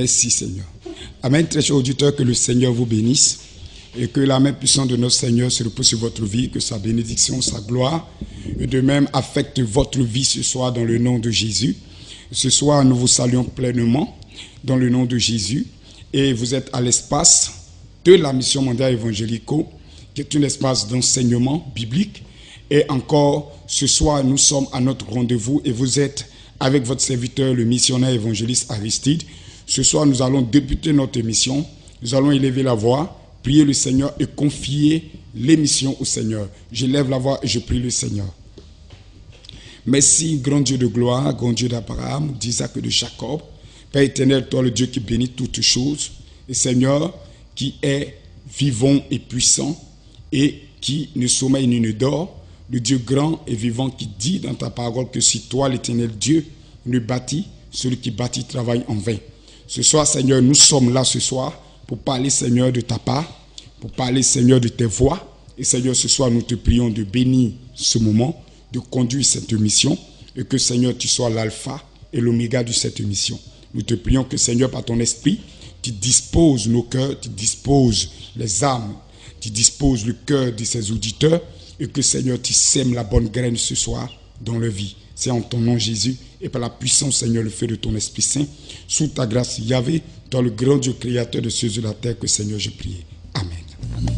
Merci Seigneur. Amen. Très chers auditeurs, que le Seigneur vous bénisse et que la main puissante de notre Seigneur se repose sur votre vie, que sa bénédiction, sa gloire, et de même affecte votre vie ce soir dans le nom de Jésus. Ce soir, nous vous saluons pleinement dans le nom de Jésus et vous êtes à l'espace de la mission mondiale évangélico, qui est un espace d'enseignement biblique. Et encore, ce soir, nous sommes à notre rendez-vous et vous êtes avec votre serviteur, le missionnaire évangéliste Aristide. Ce soir, nous allons débuter notre émission. Nous allons élever la voix, prier le Seigneur et confier l'émission au Seigneur. J'élève la voix et je prie le Seigneur. Merci, grand Dieu de gloire, grand Dieu d'Abraham, d'Isaac et de Jacob. Père éternel, toi le Dieu qui bénit toutes choses. Et Seigneur, qui est vivant et puissant et qui ne sommeille ni ne dort. Le Dieu grand et vivant qui dit dans ta parole que si toi, l'éternel Dieu, ne bâtis, celui qui bâtit travaille en vain. Ce soir, Seigneur, nous sommes là ce soir pour parler, Seigneur, de ta part, pour parler, Seigneur, de tes voix. Et Seigneur, ce soir, nous te prions de bénir ce moment, de conduire cette mission et que, Seigneur, tu sois l'alpha et l'oméga de cette mission. Nous te prions que, Seigneur, par ton esprit, tu disposes nos cœurs, tu disposes les âmes, tu disposes le cœur de ces auditeurs et que, Seigneur, tu sèmes la bonne graine ce soir dans leur vie. C'est en ton nom, Jésus, et par la puissance, Seigneur, le feu de ton Esprit Saint, sous ta grâce, Yahvé, dans le grand Dieu créateur de cieux et de la terre, que, Seigneur, je prie. Amen. Amen.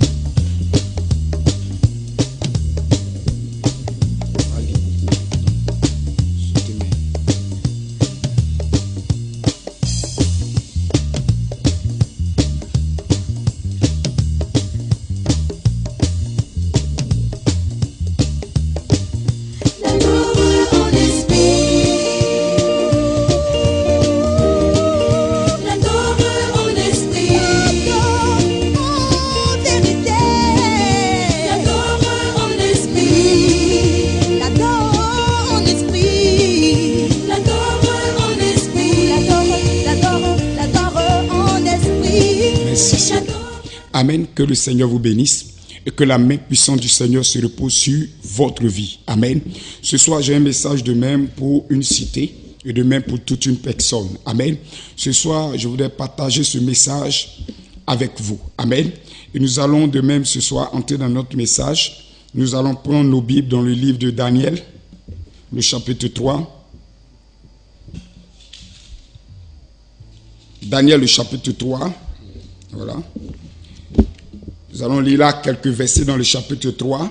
Amen, que le Seigneur vous bénisse et que la main puissante du Seigneur se repose sur votre vie. Amen. Ce soir, j'ai un message de même pour une cité et de même pour toute une personne. Amen. Ce soir, je voudrais partager ce message avec vous. Amen. Et nous allons de même ce soir entrer dans notre message. Nous allons prendre nos Bibles dans le livre de Daniel, le chapitre 3. Daniel, le chapitre 3. Voilà. Nous allons lire là quelques versets dans le chapitre 3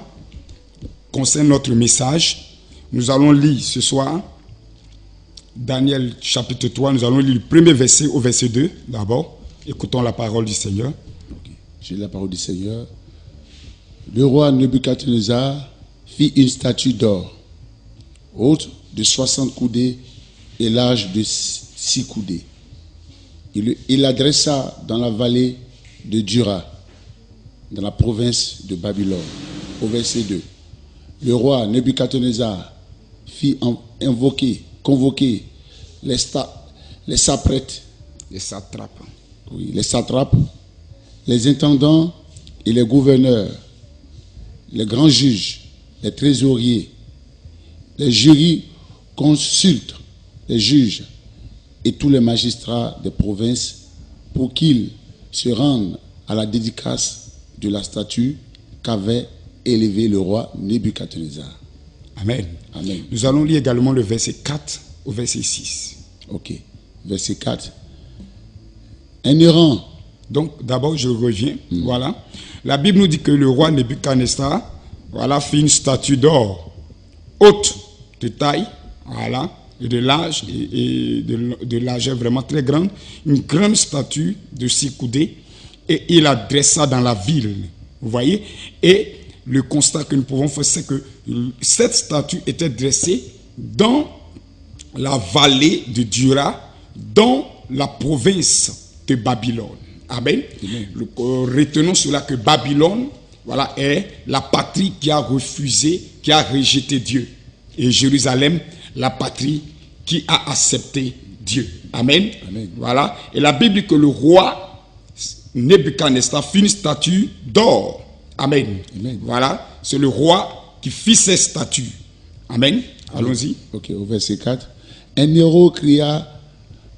concernant notre message. Nous allons lire ce soir Daniel chapitre 3. Nous allons lire le premier verset au verset 2 d'abord. Écoutons la parole du Seigneur. Okay. J'ai la parole du Seigneur. Le roi Nebuchadnezzar fit une statue d'or, haute de 60 coudées et large de 6 coudées. Il la dressa dans la vallée de Dura, dans la province de Babylone. Au verset 2. Le roi Nebuchadnezzar fit convoquer les satrates, les intendants et les gouverneurs, les grands juges, les trésoriers, les jurys consultes, les juges et tous les magistrats des provinces pour qu'ils se rendent à la dédicace de la statue qu'avait élevée le roi Nebuchadnezzar. Amen. Amen. Nous allons lire également le verset 4 au verset 6. Ok. Verset 4. Un errant. Donc, d'abord, je reviens. Voilà. La Bible nous dit que le roi Nebuchadnezzar, voilà, fit une statue d'or, haute de taille, voilà, et de large, et de largeur vraiment très grande. Une grande statue de 6 coudées. Et il la dressa dans la ville. Vous voyez? Et le constat que nous pouvons faire, c'est que cette statue était dressée dans la vallée de Dura, dans la province de Babylone. Amen. Retenons cela que Babylone, voilà, est la patrie qui a refusé, qui a rejeté Dieu. Et Jérusalem, la patrie qui a accepté Dieu. Amen. Amen. Voilà. Et la Bible dit que le roi Nebuchadnezzar fit une statue d'or. Amen. Amen. Voilà. C'est le roi qui fit cette statue. Amen. Allons-y. Ok, au verset 4. Un héros cria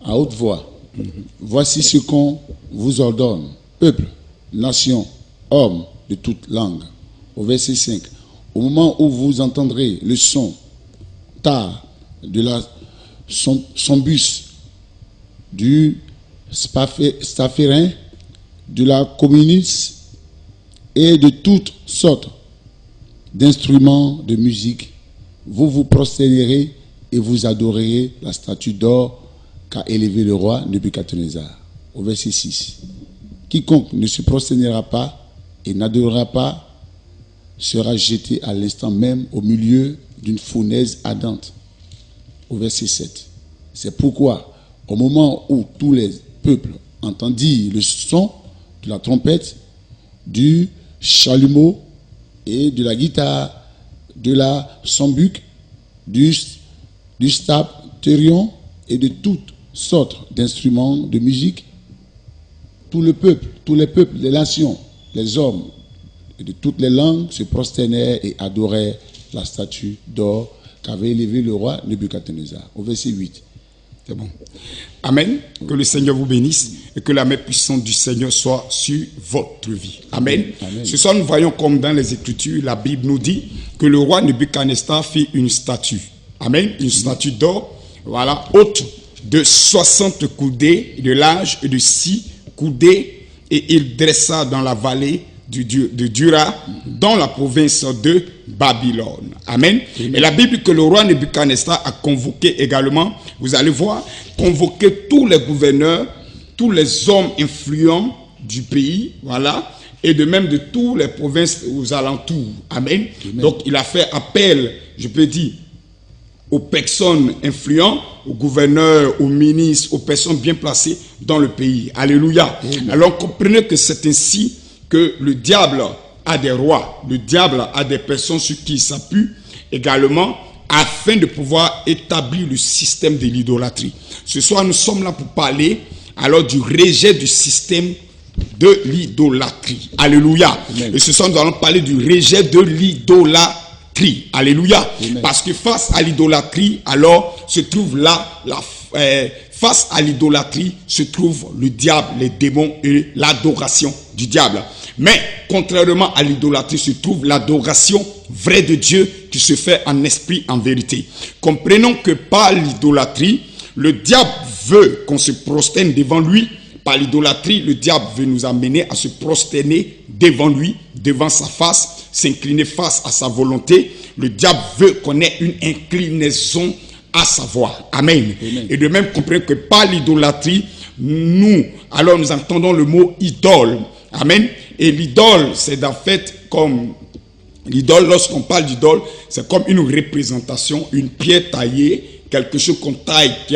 à haute voix. voici ce qu'on vous ordonne, peuple, nation, hommes de toute langue. Au verset 5, au moment où vous entendrez le son, tar, de la sombus, du staphérin, de la communis et de toutes sortes d'instruments de musique, vous vous prosternerez et vous adorerez la statue d'or qu'a élevée le roi Nebuchadnezzar. Au verset 6. Quiconque ne se prosternera pas et n'adorera pas sera jeté à l'instant même au milieu d'une fournaise ardente. Au verset 7. C'est pourquoi, au moment où tous les peuples entendirent le son de la trompette, du chalumeau et de la guitare, de la sambuc, du stapterion et de toutes sortes d'instruments de musique, tous les peuples, les nations, les hommes et de toutes les langues se prosternèrent et adoraient la statue d'or qu'avait élevée le roi Nebuchadnezzar. Au verset 8. C'est bon. Amen. Que le Seigneur vous bénisse et que la main puissante du Seigneur soit sur votre vie. Amen. Amen. Ce soir, nous voyons comme dans les Écritures, la Bible nous dit que le roi Nebuchadnezzar fit une statue. Amen. Une statue d'or, voilà, haute de 60 coudées de large et de 6 coudées, et il dressa dans la vallée de Dura, dans la province de Babylone. Amen. Et la Bible que le roi Nebuchadnezzar a convoqué également, vous allez voir, convoqué tous les gouverneurs, tous les hommes influents du pays, voilà, et de même de toutes les provinces aux alentours. Amen. Donc il a fait appel, je peux dire, aux personnes influentes, aux gouverneurs, aux ministres, aux personnes bien placées dans le pays. Alléluia. Amen. Alors comprenez que c'est ainsi que le diable a des rois, le diable a des personnes sur qui il s'appuie également, afin de pouvoir établir le système de l'idolâtrie. Ce soir, nous sommes là pour parler alors du rejet du système de l'idolâtrie. Alléluia. Amen. Et ce soir, nous allons parler du rejet de l'idolâtrie. Alléluia. Amen. Parce que face à l'idolâtrie, alors se trouve là face à l'idolâtrie se trouve le diable, les démons et l'adoration du diable. Mais contrairement à l'idolâtrie se trouve l'adoration vraie de Dieu qui se fait en esprit, en vérité. Comprenons que par l'idolâtrie, le diable veut qu'on se prosterne devant lui. Par l'idolâtrie, le diable veut nous amener à se prosterner devant lui, devant sa face, s'incliner face à sa volonté. Le diable veut qu'on ait une inclinaison à sa voix. Amen. Amen. Et de même, comprenez que par l'idolâtrie, nous entendons le mot idole. Amen. Et l'idole, c'est en fait comme l'idole, lorsqu'on parle d'idole, c'est comme une représentation, une pierre taillée, quelque chose qu'on taille qui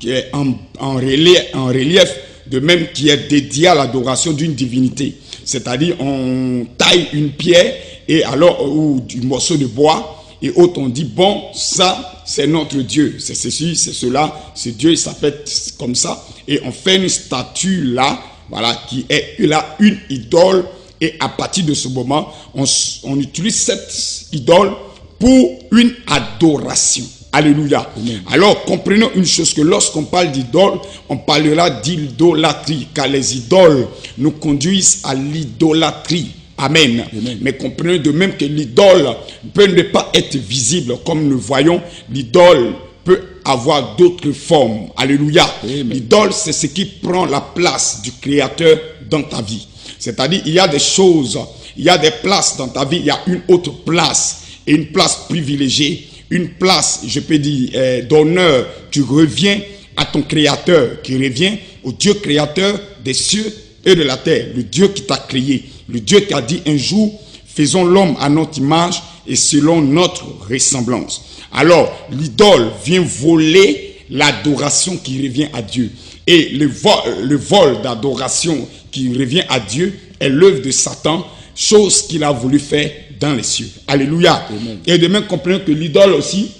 est en relief, de même qui est dédié à l'adoration d'une divinité. C'est-à-dire, on taille une pierre et alors, ou du morceau de bois, et autres on dit, bon, ça, c'est notre Dieu, c'est ceci, c'est cela, c'est Dieu, il s'appelle comme ça, et on fait une statue là, voilà, qui est là une idole, et à partir de ce moment, on utilise cette idole pour une adoration. Alléluia. Amen. Alors, comprenons une chose, que lorsqu'on parle d'idole, on parlera d'idolâtrie, car les idoles nous conduisent à l'idolâtrie. Amen. Amen. Mais comprenez de même que l'idole peut ne pas être visible comme nous le voyons. L'idole peut avoir d'autres formes. Alléluia. L'idole, c'est ce qui prend la place du Créateur dans ta vie. C'est-à-dire, il y a des choses, il y a des places dans ta vie, il y a une autre place, et une place privilégiée, une place, je peux dire, d'honneur. Tu reviens à ton Créateur, qui revient au Dieu créateur des cieux et de la terre, le Dieu qui t'a créé. Le Dieu qui a dit un jour, faisons l'homme à notre image et selon notre ressemblance. Alors, l'idole vient voler l'adoration qui revient à Dieu. Et le vol d'adoration qui revient à Dieu est l'œuvre de Satan, chose qu'il a voulu faire dans les cieux. Alléluia. Amen. Et de même, comprenons que l'idole aussi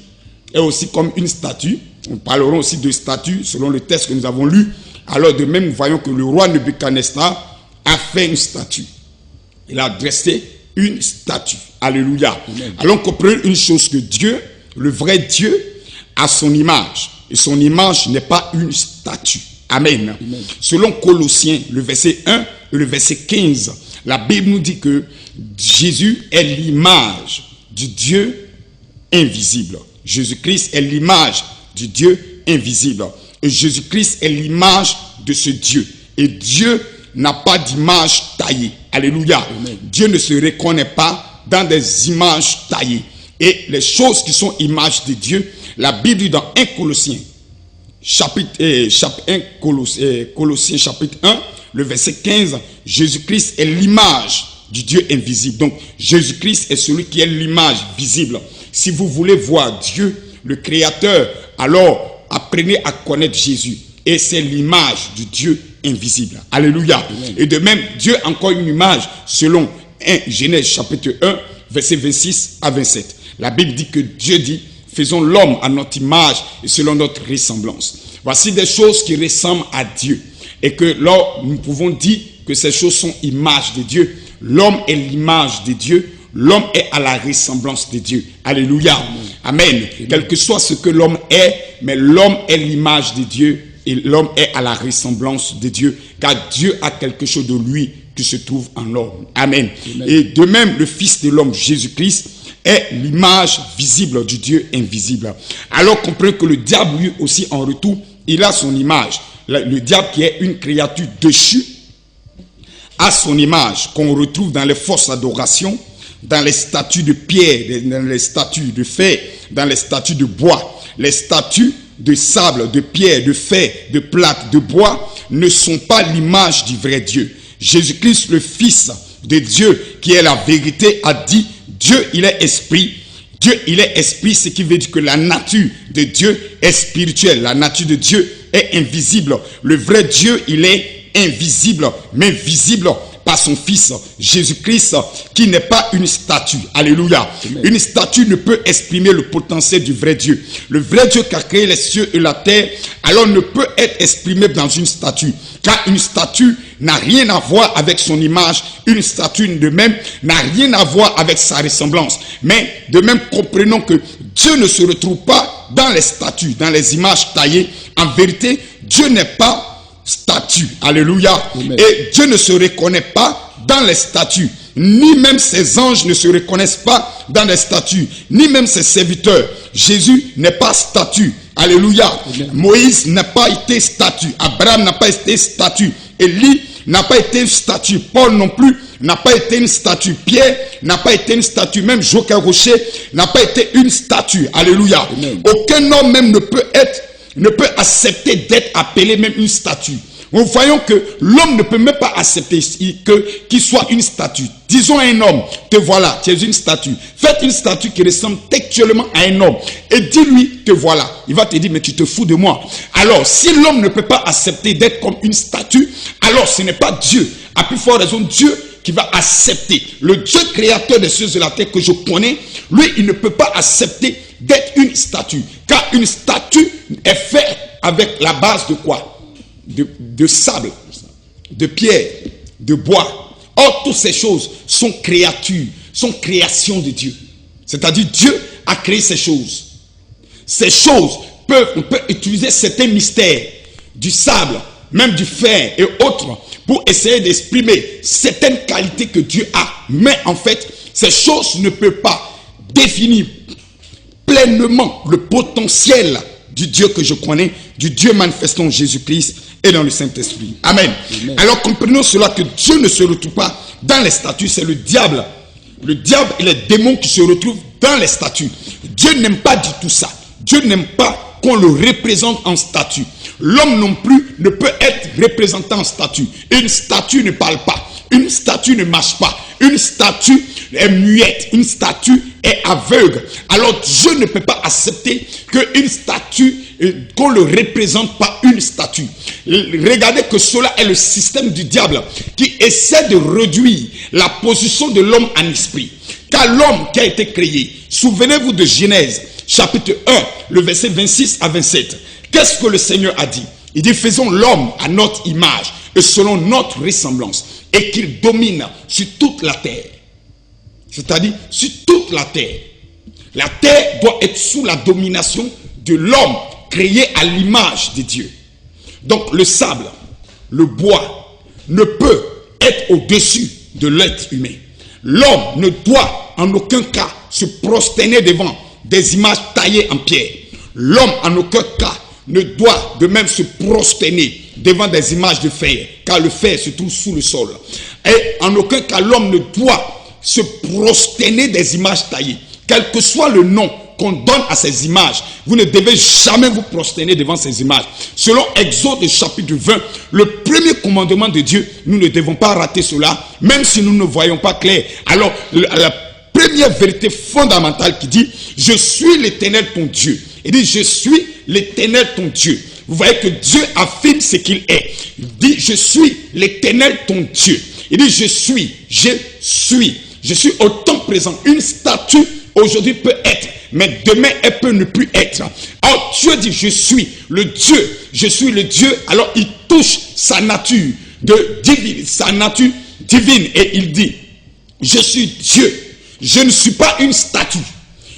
est aussi comme une statue. Nous parlerons aussi de statue selon le texte que nous avons lu. Alors de même, nous voyons que le roi Nebuchadnezzar a fait une statue. Il a dressé une statue. Alléluia. Amen. Alors comprenez une chose, que Dieu, le vrai Dieu, a son image. Et son image n'est pas une statue. Amen. Amen. Selon Colossiens, le verset 1 et le verset 15, la Bible nous dit que Jésus est l'image du Dieu invisible. Jésus-Christ est l'image du Dieu invisible. Et Jésus-Christ est l'image de ce Dieu. Et Dieu n'a pas d'image taillée. Alléluia. Amen. Dieu ne se reconnaît pas dans des images taillées. Et les choses qui sont images de Dieu, la Bible dit dans 1 Colossiens, Colossiens chapitre 1, le verset 15, Jésus-Christ est l'image du Dieu invisible. Donc, Jésus-Christ est celui qui est l'image visible. Si vous voulez voir Dieu, le Créateur, alors apprenez à connaître Jésus. Et c'est l'image du Dieu invisible. Alléluia. Amen. Et de même, Dieu a encore une image selon 1 Genèse chapitre 1, verset 26 à 27. La Bible dit que Dieu dit, faisons l'homme à notre image et selon notre ressemblance. Voici des choses qui ressemblent à Dieu. Et que là, nous pouvons dire que ces choses sont images de Dieu. L'homme est l'image de Dieu. L'homme est à la ressemblance de Dieu. Alléluia. Amen. Amen. Quel que soit ce que l'homme est, mais l'homme est l'image de Dieu et l'homme est à la ressemblance de Dieu. Car Dieu a quelque chose de lui qui se trouve en l'homme. Amen. Amen. Et de même, le Fils de l'homme, Jésus-Christ, est l'image visible du Dieu invisible. Alors comprenez que le diable, lui aussi, en retour, il a son image. Le diable qui est une créature déchue a son image qu'on retrouve dans les fausses adorations, dans les statues de pierre, dans les statues de fer, dans les statues de bois. Les statues de sable, de pierre, de fer, de plaques, de bois ne sont pas l'image du vrai Dieu. Jésus-Christ, le Fils de Dieu, qui est la vérité, a dit, Dieu, il est esprit. Dieu, il est esprit, ce qui veut dire que la nature de Dieu est spirituelle. La nature de Dieu est invisible. Le vrai Dieu, il est invisible, mais visible par son Fils, Jésus-Christ, qui n'est pas une statue. Alléluia. Amen. Une statue ne peut exprimer le potentiel du vrai Dieu. Le vrai Dieu qui a créé les cieux et la terre, alors ne peut être exprimé dans une statue. Car une statue n'a rien à voir avec son image. Une statue de même n'a rien à voir avec sa ressemblance. Mais de même, comprenons que Dieu ne se retrouve pas dans les statues, dans les images taillées. En vérité, Dieu n'est pas statue. Alléluia. Amen. Et Dieu ne se reconnaît pas dans les statues. Ni même ses anges ne se reconnaissent pas dans les statues. Ni même ses serviteurs. Jésus n'est pas statue. Alléluia. Amen. Moïse n'a pas été statue. Abraham n'a pas été statue. Élie n'a pas été une statue. Paul non plus n'a pas été une statue. Pierre n'a pas été une statue. Même Joachim Rocher n'a pas été une statue. Alléluia. Amen. Aucun homme même ne peut accepter d'être appelé même une statue. Nous voyons que l'homme ne peut même pas accepter qu'il soit une statue. Disons à un homme, te voilà, tu es une statue. Faites une statue qui ressemble textuellement à un homme. Et dis-lui, te voilà. Il va te dire, mais tu te fous de moi. Alors, si l'homme ne peut pas accepter d'être comme une statue, alors ce n'est pas Dieu. À plus forte raison, Dieu qui va accepter. Le Dieu créateur des cieux et de la terre que je connais, lui, il ne peut pas accepter d'être une statue. Car une statue est faite avec la base de quoi? De sable, de pierre, de bois. Or, toutes ces choses sont créatures, sont créations de Dieu. C'est-à-dire, Dieu a créé ces choses. Ces choses on peut utiliser certains mystères du sable, même du fer et autres, pour essayer d'exprimer certaines qualités que Dieu a. Mais en fait, ces choses ne peuvent pas définir pleinement le potentiel du Dieu que je connais, du Dieu manifestant en Jésus-Christ et dans le Saint-Esprit. Amen. Amen. Alors comprenons cela, que Dieu ne se retrouve pas dans les statues, c'est le diable. Le diable et les démons qui se retrouvent dans les statues. Dieu n'aime pas du tout ça. Dieu n'aime pas qu'on le représente en statue. L'homme non plus ne peut être représenté en statue. Une statue ne parle pas. Une statue ne marche pas. Une statue est muette. Une statue est aveugle. Alors Dieu ne peut pas accepter qu'une statue, qu'on le représente par une statue. Regardez que cela est le système du diable qui essaie de réduire la position de l'homme en esprit. Car l'homme qui a été créé, souvenez-vous de Genèse, chapitre 1, le verset 26 à 27. Qu'est-ce que le Seigneur a dit? Il dit, faisons l'homme à notre image et selon notre ressemblance, et qu'il domine sur toute la terre. C'est-à-dire sur toute la terre. La terre doit être sous la domination de l'homme créé à l'image de Dieu. Donc le sable, le bois, ne peut être au-dessus de l'être humain. L'homme ne doit en aucun cas se prosterner devant des images taillées en pierre. L'homme en aucun cas ne doit de même se prosterner devant des images de fer, car le fer se trouve sous le sol. Et en aucun cas l'homme ne doit se prosterner des images taillées. Quel que soit le nom qu'on donne à ces images, vous ne devez jamais vous prosterner devant ces images. Selon Exode chapitre 20, le premier commandement de Dieu, nous ne devons pas rater cela, même si nous ne voyons pas clair. Alors, la première vérité fondamentale qui dit, je suis l'Éternel ton Dieu. Il dit, je suis l'Éternel ton Dieu. Vous voyez que Dieu affirme ce qu'il est. Il dit, je suis l'Éternel ton Dieu. Il dit, je suis. Je suis au temps présent. Une statue aujourd'hui peut être, mais demain elle peut ne plus être. Alors Dieu dit, je suis le Dieu. Alors il touche sa nature divine et il dit, je suis Dieu. Je ne suis pas une statue.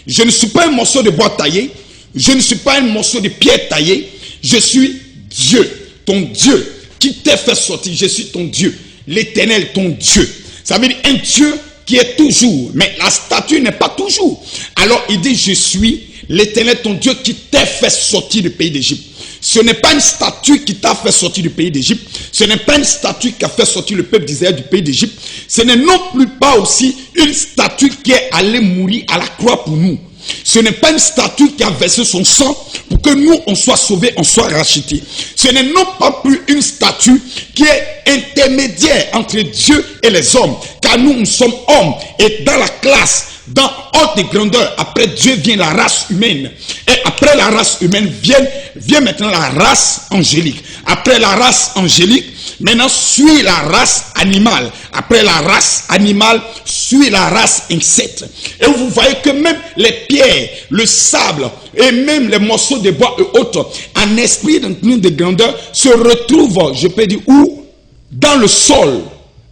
Je ne suis pas un morceau de bois taillé. Je ne suis pas un morceau de pierre taillé. Je suis Dieu, ton Dieu qui t'a fait sortir. Je suis ton Dieu, l'Éternel, ton Dieu. Ça veut dire un Dieu qui est toujours, mais la statue n'est pas toujours. Alors il dit, je suis l'Éternel ton Dieu qui t'a fait sortir du pays d'Égypte. Ce n'est pas une statue qui t'a fait sortir du pays d'Égypte. Ce n'est pas une statue qui a fait sortir le peuple d'Israël du pays d'Égypte. Ce n'est non plus pas aussi une statue qui est allée mourir à la croix pour nous. Ce n'est pas une statue qui a versé son sang pour que nous, on soit sauvés, on soit rachetés. Ce n'est non pas plus une statue qui est intermédiaire entre Dieu et les hommes. Car nous sommes hommes et dans la classe, dans ordre de grandeur, après Dieu vient la race humaine. Et après la race humaine vient maintenant la race angélique. Après la race angélique, maintenant suit la race animale. Après la race animale, suit la race insecte. Et vous voyez que même les pierres, le sable et même les morceaux de bois et autres, en esprit de grandeur, se retrouvent, je peux dire, où? Dans le sol.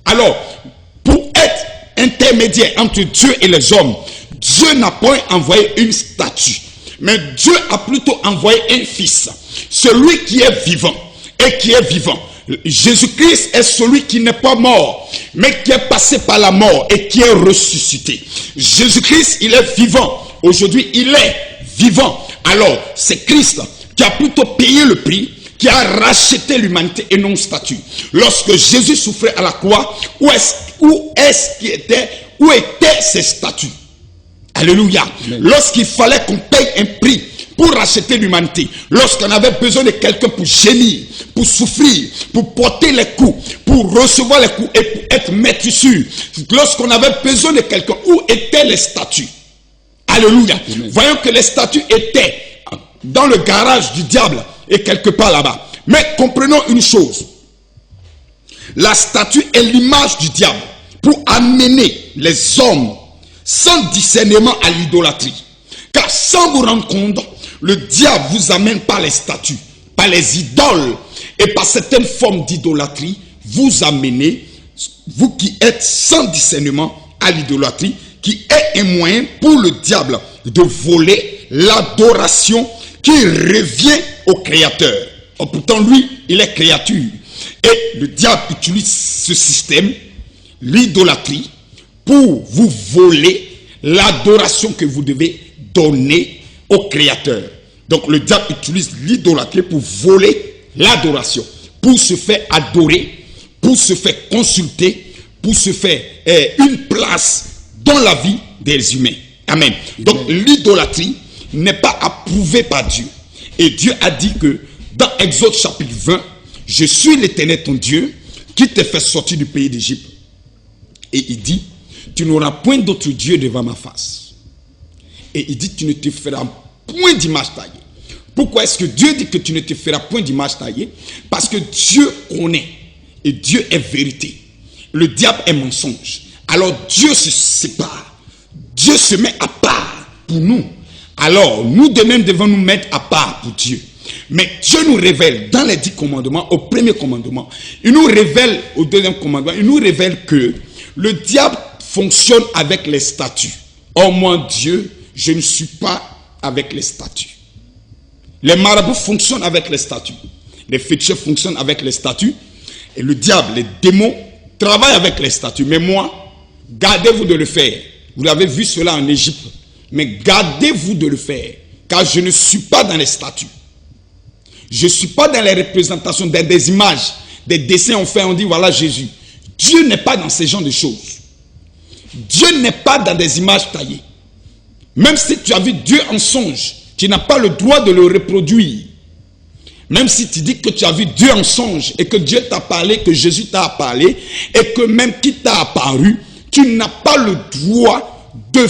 Alors, pour être intermédiaire entre Dieu et les hommes, Dieu n'a pas envoyé une statue, mais Dieu a plutôt envoyé un fils, celui qui est vivant et qui est vivant. Jésus-Christ est celui qui n'est pas mort, mais qui est passé par la mort et qui est ressuscité. Jésus-Christ, il est vivant. Aujourd'hui, il est vivant. Alors, c'est Christ qui a plutôt payé le prix, qui a racheté l'humanité et non statue. Lorsque Jésus souffrait à la croix, où étaient ces statues? Alléluia. Amen. Lorsqu'il fallait qu'on paye un prix pour racheter l'humanité, lorsqu'on avait besoin de quelqu'un pour gémir, pour souffrir, pour porter les coups, pour recevoir les coups et pour être maîtrisé, lorsqu'on avait besoin de quelqu'un, où étaient les statues? Alléluia. Amen. Voyons que les statues étaient dans le garage du diable et quelque part là-bas. Mais comprenons une chose. La statue est l'image du diable pour amener les hommes sans discernement à l'idolâtrie. Car sans vous rendre compte, le diable vous amène par les statues, par les idoles et par certaines formes d'idolâtrie, vous amenez, vous qui êtes sans discernement à l'idolâtrie, qui est un moyen pour le diable de voler l'adoration qui revient au Créateur. Or, pourtant, lui, il est créature. Et le diable utilise ce système, l'idolâtrie, pour vous voler l'adoration que vous devez donner au Créateur. Donc, le diable utilise l'idolâtrie pour voler l'adoration, pour se faire adorer, pour se faire consulter, pour se faire une place dans la vie des humains. Amen. Donc, l'idolâtrie n'est pas approuvée par Dieu. Et Dieu a dit que dans Exode chapitre 20, je suis l'Éternel ton Dieu qui te fait sortir du pays d'Égypte. Et il dit, tu n'auras point d'autre Dieu devant ma face. Et il dit, tu ne te feras point d'image taillée. Pourquoi est-ce que Dieu dit que tu ne te feras point d'image taillée? Parce que Dieu connaît et Dieu est vérité. Le diable est mensonge. Alors Dieu se sépare. Dieu se met à part pour nous. Alors nous de même devons nous mettre à part pour Dieu. Mais Dieu nous révèle dans les 10 commandements, au premier commandement, il nous révèle au deuxième commandement, il nous révèle que le diable fonctionne avec les statues. Oh mon Dieu, je ne suis pas avec les statues. Les marabouts fonctionnent avec les statues. Les féticheurs fonctionnent avec les statues. Et le diable, les démons, travaillent avec les statues. Mais moi, gardez-vous de le faire. Vous l'avez vu cela en Égypte. Mais gardez-vous de le faire. Car je ne suis pas dans les statues. Je ne suis pas dans les représentations, dans des images, des dessins on fait, on dit voilà Jésus. Dieu n'est pas dans ces genres de choses. Dieu n'est pas dans des images taillées. Même si tu as vu Dieu en songe, tu n'as pas le droit de le reproduire. Même si tu dis que tu as vu Dieu en songe et que Dieu t'a parlé, que Jésus t'a parlé et que même qui t'a apparu, tu n'as pas le droit de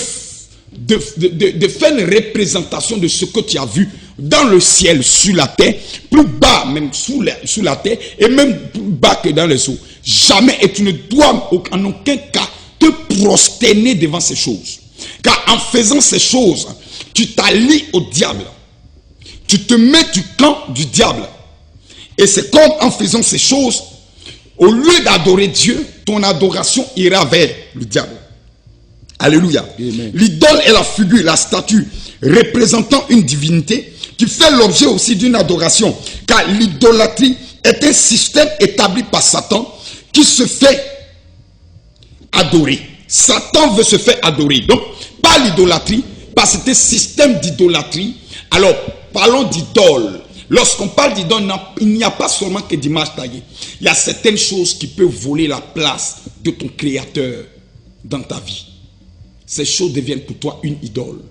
faire une représentation de ce que tu as vu dans le ciel, sur la terre, plus bas même sous la terre et même plus bas que dans les eaux. Jamais, et tu ne dois en aucun cas te prosterner devant ces choses. Car en faisant ces choses, tu t'allies au diable. Tu te mets du camp du diable. Et c'est comme en faisant ces choses, au lieu d'adorer Dieu, ton adoration ira vers le diable. Alléluia. L'idole est la figure, la statue représentant une divinité qui fait l'objet aussi d'une adoration. Car l'idolâtrie est un système établi par Satan qui se fait adorer. Satan veut se faire adorer. Donc, pas l'idolâtrie, pas cet système d'idolâtrie. Alors, parlons d'idole. Lorsqu'on parle d'idole, il n'y a pas seulement que d'images taillées. Il y a certaines choses qui peuvent voler la place de ton créateur dans ta vie. Ces choses deviennent pour toi une idole.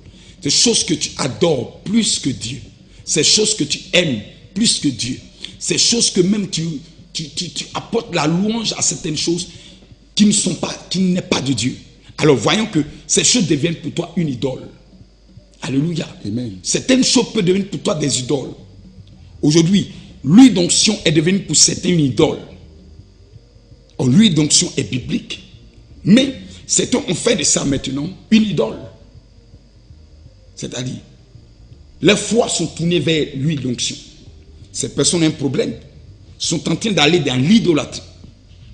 Ces choses que tu adores plus que Dieu. Ces choses que tu aimes plus que Dieu. Ces choses que même tu apportes la louange à certaines choses qui n'est pas de Dieu. Alors voyons que ces choses deviennent pour toi une idole. Alléluia. Amen. Certaines choses peuvent devenir pour toi des idoles. Aujourd'hui, l'huile d'onction est devenue pour certains une idole. Or, l'huile d'onction est biblique. Mais certains ont fait de ça maintenant une idole. C'est-à-dire, leurs foi sont tournées vers l'huile d'onction. Ces personnes ont un problème. Sont en train d'aller dans l'idolâtrie.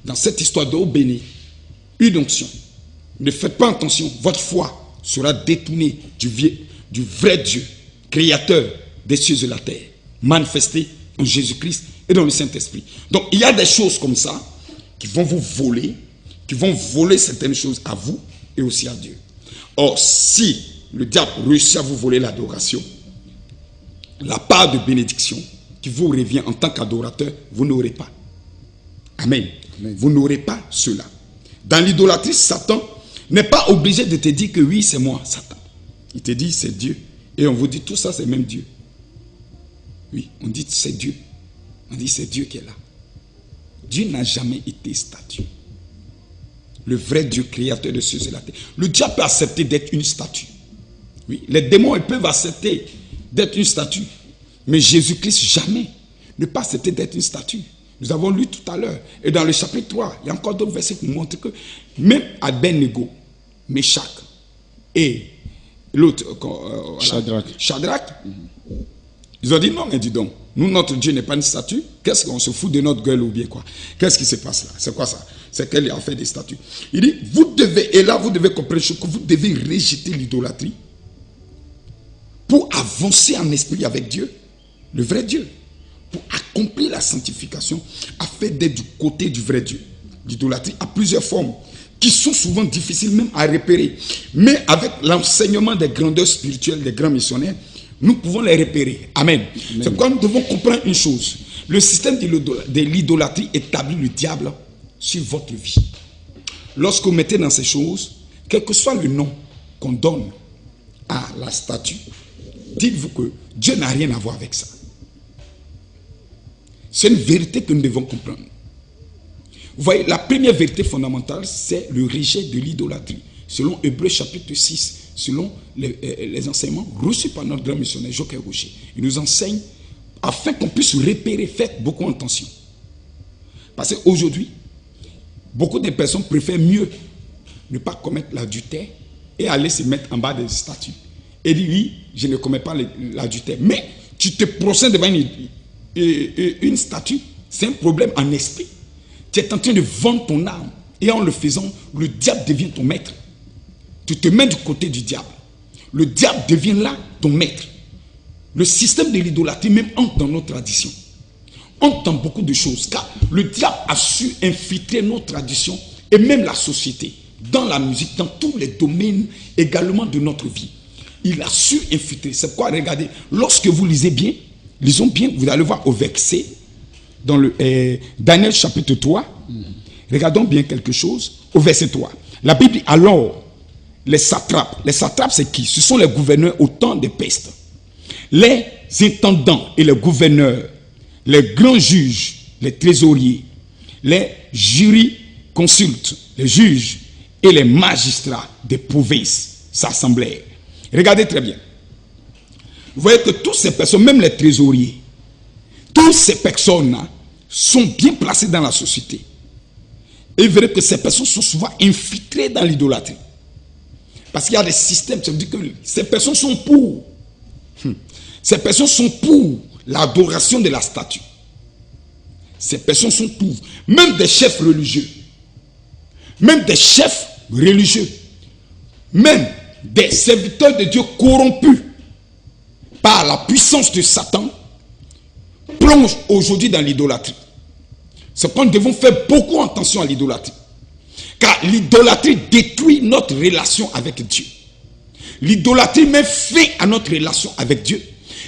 Dans cette histoire d'eau bénie, huile d'onction. Ne faites pas attention, votre foi sera détournée du vrai Dieu, créateur des cieux et de la terre, manifesté en Jésus-Christ et dans le Saint-Esprit. Donc il y a des choses comme ça qui vont vous voler, qui vont voler certaines choses à vous et aussi à Dieu. Or, si le diable réussit à vous voler l'adoration, la part de bénédiction qui vous revient en tant qu'adorateur, vous n'aurez pas. Amen. Amen. Vous n'aurez pas cela. Dans l'idolâtrie, Satan n'est pas obligé de te dire que oui, c'est moi, Satan. Il te dit c'est Dieu. Et on vous dit tout ça, c'est même Dieu. Oui, on dit c'est Dieu. On dit c'est Dieu qui est là. Dieu n'a jamais été statue. Le vrai Dieu créateur de cieux et la terre. Le diable peut accepter d'être une statue. Oui, les démons ils peuvent accepter d'être une statue. Mais Jésus-Christ jamais ne peut accepter d'être une statue. Nous avons lu tout à l'heure. Et dans le chapitre 3, il y a encore d'autres versets qui nous montrent que même Abednego, Meshach et l'autre, Shadrach, ils ont dit non, mais dis donc, nous, notre Dieu n'est pas une statue. Qu'est-ce qu'on se fout de notre gueule ou bien quoi? Qu'est-ce qui se passe là? C'est quoi ça? C'est qu'elle a fait des statues. Il dit, vous devez, et là vous devez comprendre que vous devez rejeter l'idolâtrie pour avancer en esprit avec Dieu, le vrai Dieu. Pour accomplir la sanctification, afin d'être du côté du vrai Dieu. L'idolâtrie a plusieurs formes qui sont souvent difficiles même à repérer. Mais avec l'enseignement des grandeurs spirituelles des grands missionnaires, nous pouvons les repérer. Amen. Amen. C'est pourquoi nous devons comprendre une chose. Le système de l'idolâtrie établit le diable sur votre vie. Lorsque vous mettez dans ces choses, quel que soit le nom qu'on donne à la statue, dites-vous que Dieu n'a rien à voir avec ça. C'est une vérité que nous devons comprendre. Vous voyez, la première vérité fondamentale, c'est le rejet de l'idolâtrie. Selon Hébreux chapitre 6, selon les enseignements reçus par notre grand missionnaire Joker Rocher. Il nous enseigne afin qu'on puisse repérer, faites beaucoup attention. Parce qu'aujourd'hui, beaucoup de personnes préfèrent mieux ne pas commettre l'adultère et aller se mettre en bas des statues. Et dire oui, je ne commets pas l'adultère. Mais tu te procèdes devant une statue, c'est un problème en esprit. Tu es en train de vendre ton âme. Et en le faisant, le diable devient ton maître. Tu te mets du côté du diable. Le diable devient là ton maître. Le système de l'idolâtrie même entre dans nos traditions. entend beaucoup de choses, car le diable a su infiltrer nos traditions et même la société, dans la musique, dans tous les domaines également de notre vie. Il a su infiltrer. C'est pourquoi, regardez, lorsque vous lisez bien, lisons bien, vous allez voir au verset, dans le Daniel chapitre 3, regardons bien quelque chose, au verset 3. La Bible dit alors, les satrapes c'est qui? Ce sont les gouverneurs au temps des pestes. Les intendants et les gouverneurs, les grands juges, les trésoriers, les jurys consultes, les juges et les magistrats des provinces s'assemblèrent. Regardez très bien. Vous voyez que toutes ces personnes, même les trésoriers, toutes ces personnes-là sont bien placées dans la société. Et vous verrez que ces personnes sont souvent infiltrées dans l'idolâtrie. Parce qu'il y a des systèmes, ça veut dire que ces personnes sont pour. Ces personnes sont pour l'adoration de la statue. Ces personnes sont pour. Même des chefs religieux. Même des chefs religieux. Même des serviteurs de Dieu corrompus par la puissance de Satan plongent aujourd'hui dans l'idolâtrie. C'est pourquoi nous devons faire beaucoup attention à l'idolâtrie. Car l'idolâtrie détruit notre relation avec Dieu. L'idolâtrie met fin à notre relation avec Dieu.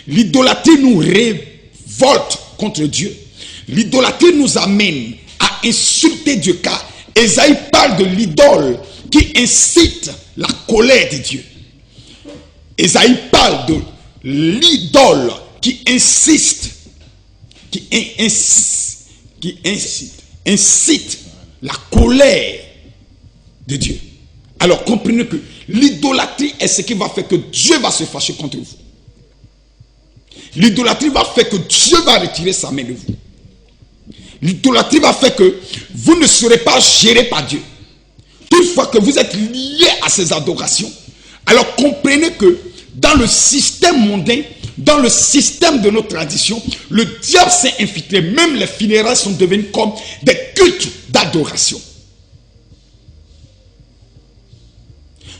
L'idolâtrie nous révolte contre Dieu. L'idolâtrie nous amène à insulter Dieu. Car Ésaïe parle de l'idole qui incite la colère de Dieu. Ésaïe parle de l'idole qui incite la colère de Dieu. Alors comprenez que l'idolâtrie est ce qui va faire que Dieu va se fâcher contre vous. L'idolâtrie va faire que Dieu va retirer sa main de vous. L'idolâtrie va faire que vous ne serez pas géré par Dieu. Toutefois que vous êtes lié à ces adorations, alors comprenez que dans le système mondain, dans le système de nos traditions, le diable s'est infiltré. Même les funérailles sont devenues comme des cultes d'adoration.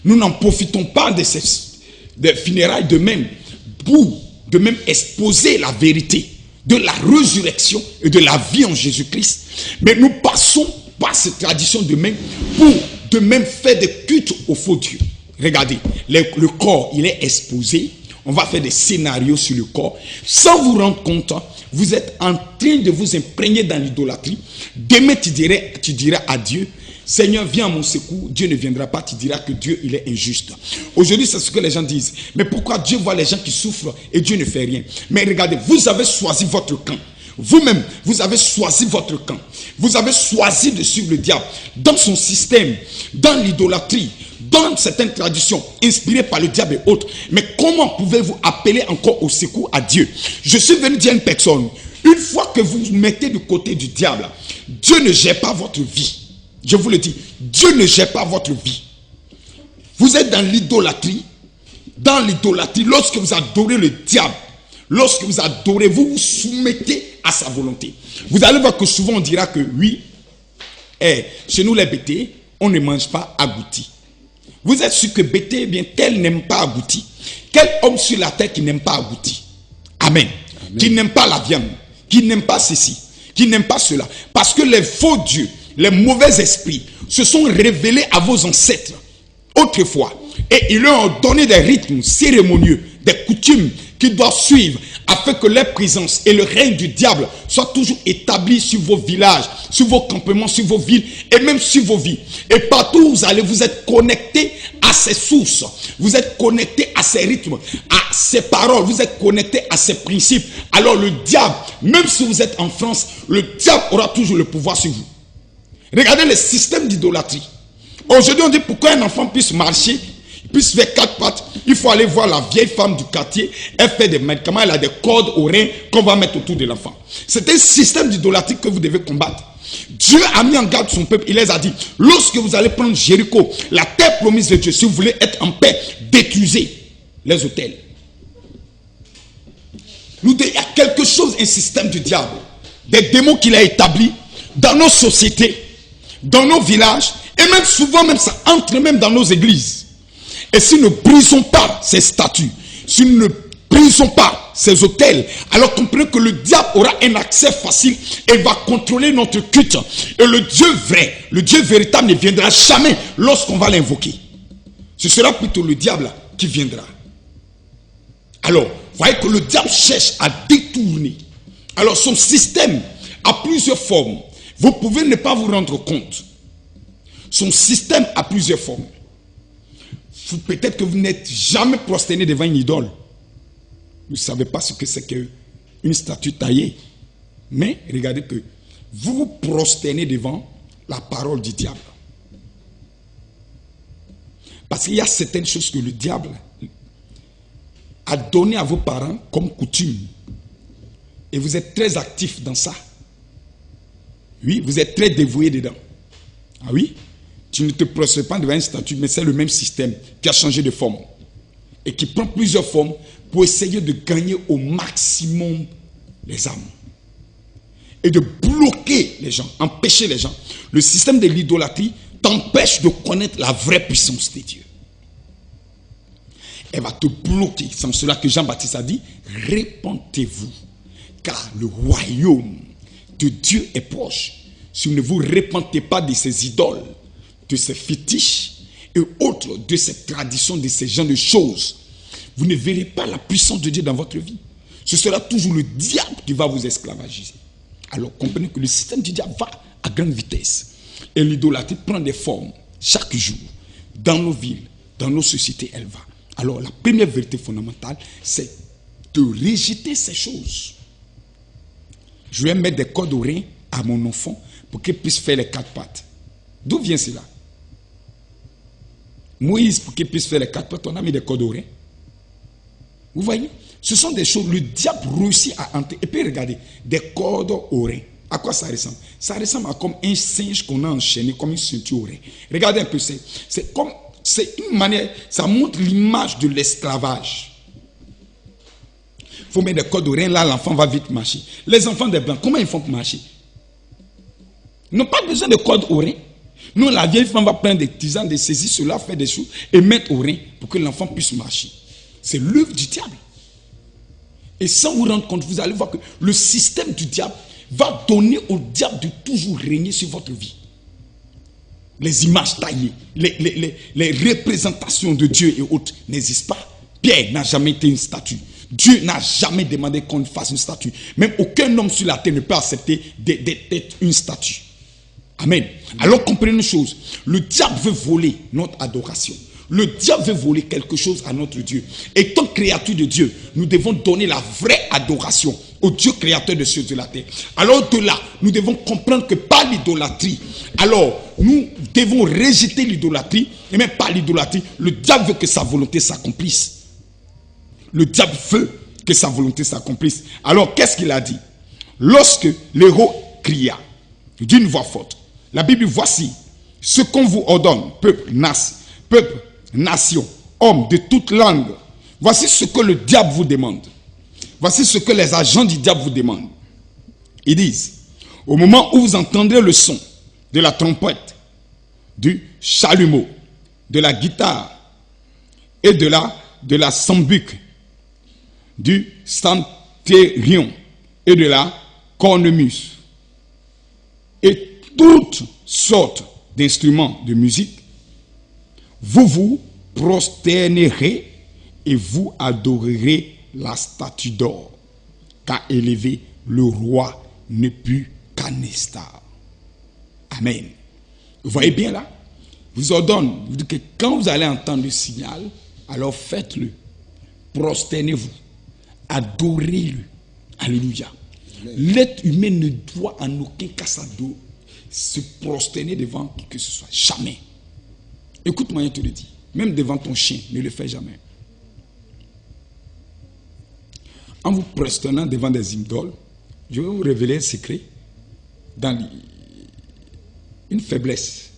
Nous n'en profitons pas des funérailles de même pour de même exposer la vérité de la résurrection et de la vie en Jésus-Christ. Mais nous passons par cette tradition de même pour de même faire des cultes au faux Dieu. Regardez, le corps, il est exposé. On va faire des scénarios sur le corps. Sans vous rendre compte, vous êtes en train de vous imprégner dans l'idolâtrie. Demain, tu diras à Dieu, Seigneur, viens à mon secours. Dieu ne viendra pas, tu diras que Dieu, il est injuste. Aujourd'hui, c'est ce que les gens disent. Mais pourquoi Dieu voit les gens qui souffrent et Dieu ne fait rien? Mais regardez, vous avez choisi votre camp. Vous-même, vous avez choisi votre camp. Vous avez choisi de suivre le diable dans son système, dans l'idolâtrie, dans certaines traditions inspirées par le diable et autres. Mais comment pouvez-vous appeler encore au secours à Dieu? Je suis venu dire à une personne, une fois que vous vous mettez du côté du diable, Dieu ne gère pas votre vie. Je vous le dis, Dieu ne gère pas votre vie. Vous êtes dans l'idolâtrie. Dans l'idolâtrie, lorsque vous adorez le diable, lorsque vous adorez, vous vous soumettez à sa volonté. Vous allez voir que souvent on dira que oui, chez nous les bêtés, on ne mange pas agouti. Vous êtes sûr que bêté, eh bien, tel n'aime pas agouti. Quel homme sur la terre qui n'aime pas agouti? Amen. Qui n'aime pas la viande, qui n'aime pas ceci, qui n'aime pas cela. Parce que les faux dieux, les mauvais esprits se sont révélés à vos ancêtres autrefois. Et ils leur ont donné des rythmes cérémonieux, des coutumes qu'ils doivent suivre afin que leur présence et le règne du diable soient toujours établis sur vos villages, sur vos campements, sur vos villes et même sur vos vies. Et partout où vous allez, vous êtes connectés à ces sources, vous êtes connectés à ces rythmes, à ces paroles, vous êtes connectés à ces principes. Alors le diable, même si vous êtes en France, le diable aura toujours le pouvoir sur vous. Regardez le système d'idolâtrie. Aujourd'hui, on dit pourquoi un enfant puisse marcher, puisse faire 4 pattes, il faut aller voir la vieille femme du quartier. Elle fait des médicaments, elle a des cordes aux reins qu'on va mettre autour de l'enfant. C'est un système d'idolâtrie que vous devez combattre. Dieu a mis en garde son peuple, il les a dit, lorsque vous allez prendre Jéricho, la terre promise de Dieu, si vous voulez être en paix, détruisez les autels. Il y a quelque chose, un système du diable, des démons qu'il a établis dans nos sociétés, dans nos villages, et même souvent même ça entre même dans nos églises. Et si nous ne brisons pas ces statuts, si nous ne détruisons pas ces autels, alors comprenez que le diable aura un accès facile et va contrôler notre culte. Et le Dieu vrai, le Dieu véritable ne viendra jamais lorsqu'on va l'invoquer. Ce sera plutôt le diable qui viendra. Alors, vous voyez que le diable cherche à détourner. Alors, son système a plusieurs formes. Vous pouvez ne pas vous rendre compte. Son système a plusieurs formes. Peut-être que vous n'êtes jamais prosterné devant une idole. Vous ne savez pas ce que c'est qu'une statue taillée. Mais regardez que vous vous prosternez devant la parole du diable. Parce qu'il y a certaines choses que le diable a données à vos parents comme coutume. Et vous êtes très actifs dans ça. Oui, vous êtes très dévoués dedans. Ah oui? Tu ne te prosternes pas devant une statue, mais c'est le même système qui a changé de forme. Et qui prend plusieurs formes pour essayer de gagner au maximum les âmes. Et de bloquer les gens, empêcher les gens. Le système de l'idolâtrie t'empêche de connaître la vraie puissance de Dieu. Elle va te bloquer. C'est cela que Jean-Baptiste a dit, répentez-vous, car le royaume de Dieu est proche. Si vous ne vous repentez pas de ces idoles, de ces fétiches et autres, de ces traditions, de ces genres de choses, vous ne verrez pas la puissance de Dieu dans votre vie. Ce sera toujours le diable qui va vous esclavagiser. Alors comprenez que le système du diable va à grande vitesse. Et l'idolâtrie prend des formes chaque jour. Dans nos villes, dans nos sociétés, elle va. Alors la première vérité fondamentale, c'est de rejeter ces choses. Je vais mettre des cordes au rein à mon enfant pour qu'il puisse faire les 4 pattes. D'où vient cela? Moïse, pour qu'il puisse faire les 4 pattes, on a mis des cordes au rein. Vous voyez? Ce sont des choses, le diable réussit à entrer. Et puis regardez, des cordes au rein. À quoi ça ressemble? Ça ressemble à comme un singe qu'on a enchaîné, comme une ceinture au rein. Regardez un peu, c'est une manière, ça montre l'image de l'esclavage. Il faut mettre des cordes au rein, là l'enfant va vite marcher. Les enfants des blancs, comment ils font pour marcher? Ils n'ont pas besoin de cordes au rein. Nous, la vieille femme va prendre des tisanes, de saisir cela, faire des choses et mettre au rein pour que l'enfant puisse marcher. C'est l'œuvre du diable. Et sans vous rendre compte, vous allez voir que le système du diable va donner au diable de toujours régner sur votre vie. Les images taillées, les représentations de Dieu et autres n'existent pas. Pierre n'a jamais été une statue. Dieu n'a jamais demandé qu'on fasse une statue. Même aucun homme sur la terre ne peut accepter d'être une statue. Amen. Alors comprenez une chose. Le diable veut voler notre adoration. Le diable veut voler quelque chose à notre Dieu. Et tant créature de Dieu, nous devons donner la vraie adoration au Dieu créateur de cieux et de la terre. Alors de là, nous devons comprendre que par l'idolâtrie, alors nous devons rejeter l'idolâtrie. Et même par l'idolâtrie, le diable veut que sa volonté s'accomplisse. Le diable veut que sa volonté s'accomplisse. Alors qu'est-ce qu'il a dit? Lorsque l'héros cria d'une voix forte, la Bible, voici ce qu'on vous ordonne, peuple, nation, homme de toute langue. Voici ce que le diable vous demande. Voici ce que les agents du diable vous demandent. Ils disent, au moment où vous entendrez le son de la trompette, du chalumeau, de la guitare et de la sambuc, du stantérion et de la cornemuse et toutes sortes d'instruments de musique, vous vous prosternerez et vous adorerez la statue d'or qu'a élevé le roi Nebuchadnezzar. Amen. Vous voyez bien là? Je vous ordonne, vous dites que quand vous allez entendre le signal, alors faites-le. Prosternez-vous. Adorez-le. Alléluia. L'être humain ne doit en aucun cas se prosterner devant qui que ce soit. Jamais. Écoute-moi, je te le dis. Même devant ton chien, ne le fais jamais. En vous prosternant devant des idoles, je vais vous révéler un secret dans une faiblesse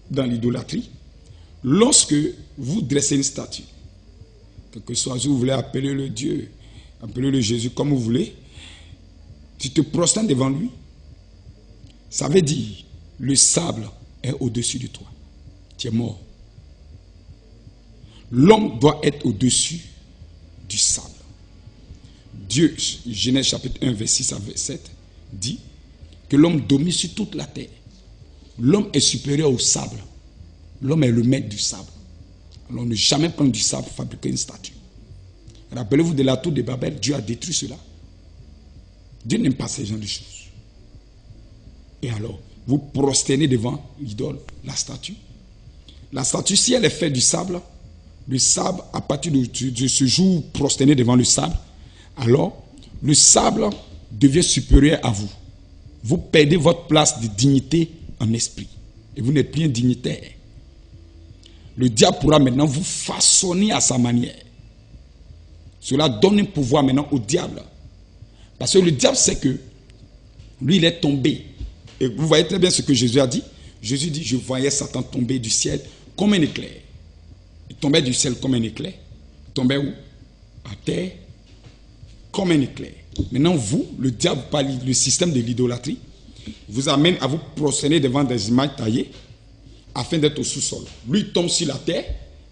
dans l'idolâtrie. Lorsque vous dressez une statue, quel que soit, si vous voulez appeler le Dieu, appeler le Jésus comme vous voulez, tu te prosternes devant lui, ça veut dire le sable est au-dessus de toi. Tu es mort. L'homme doit être au-dessus du sable. Dieu, Genèse chapitre 1, verset 6 à 7, dit que l'homme domine sur toute la terre. L'homme est supérieur au sable. L'homme est le maître du sable. Alors ne jamais prendre du sable pour fabriquer une statue. Rappelez-vous de la tour de Babel, Dieu a détruit cela. Dieu n'aime pas ces genre de choses. Et alors, vous prosternez devant l'idole, la statue. La statue, si elle est faite du sable, le sable, à partir de ce jour où vous prosternez devant le sable, alors le sable devient supérieur à vous. Vous perdez votre place de dignité en esprit. Et vous n'êtes plus un dignitaire. Le diable pourra maintenant vous façonner à sa manière. Cela donne un pouvoir maintenant au diable. Parce que le diable sait que lui, il est tombé. Et vous voyez très bien ce que Jésus a dit. Jésus dit, je voyais Satan tomber du ciel comme un éclair. Il tombait du ciel comme un éclair. Il tombait où? À terre, comme un éclair. Maintenant, vous, le diable, par le système de l'idolâtrie, vous amène à vous prosterner devant des images taillées afin d'être au sous-sol. Lui tombe sur la terre